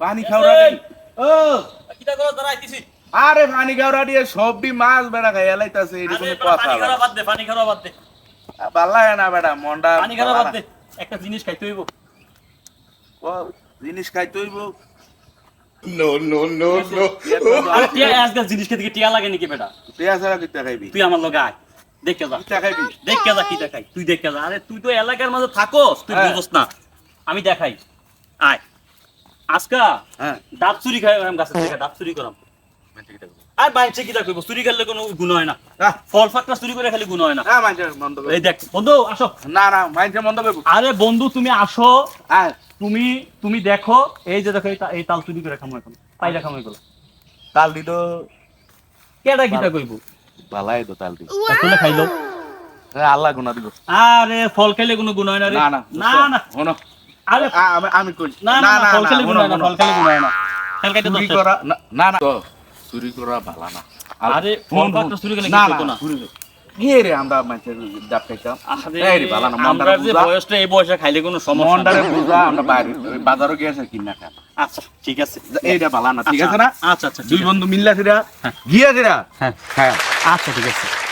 পানি খাওয়া দেই ও কিটা করো দাঁড়াইতেছি আরে পানি খাওয়া দিয়ে সবটি মাছ বেড়া খাইয়া লাইতাছে এটা কোনো কথা পানি খাওয়া বাদ দে পানি খাওয়া বাদ দে ভাল লাগে না বেটা মনটা পানি খাওয়া বাদ দে একটা জিনিস খাইতে হইব ও জিনিস খাইতে হইব No, no, no, no. আরে টিয়া আজকাল জিনিস খেতে কি টিয়া লাগে নাকি বেটা পেঁয়াজ ছাড়া কিতা খাইবি তুই আমার লগে আয় দেখে যা কিতা খাইবি দেখে যা কি দেখাই তুই দেখে যা আরে তুই তো এলাকার মাঝে থাকোস তুই বুঝছ না আমি দেখাই আয় আজকা হ্যাঁ ডাব চুরি খাই আমি গাছের থেকে ডাব চুরি করাম আর বাইরে কি দেখবো চুরি করলে কোনো গুণ হয় না ফল ফাকটা চুরি করে খালি গুণ হয় না হ্যাঁ মাইন্ডের মন্দ এই দেখ বন্ধু আসো না না মাইন্ডের মন্দ করব আরে বন্ধু তুমি আসো হ্যাঁ তুমি দেখো এই যে দেখো এই তাল চুরি করে খামো এখন পাইলা খামো এগুলো তাল দি তো কেডা কিটা কইব ভালাই তো তাল দি তাহলে খাইলো আল্লাহ গুনাহ দিব আরে ফল খাইলে কোনো গুণ হয় না রে না না না না শোনো আরে আমি কই না না ফল খাইলে গুণ হয় না ফল খাইলে গুণ হয় না ফল খাইতে চুরি দোষ করা না না তো চুরি করা ভালো না আরে ফল ফাকটা চুরি করলে না কি করব না না হে রে আমরা মানুষের ডাব খাইতাম আরে এই রে ভালো না আমরা মনটা যে বুঝা বয়সটা এই বয়সে খাইলে কোনো সমস্যা মনটারে না বুঝা আমরা বাইরে বাজারও গিয়েছে কিনা খা আচ্ছা ঠিক আছে এইটা ভালো না ঠিক আছে না আচ্ছা আচ্ছা দুই বন্ধু মিল্লা সেটা গিয়েছে হ্যাঁ হ্যাঁ আচ্ছা ঠিক আছে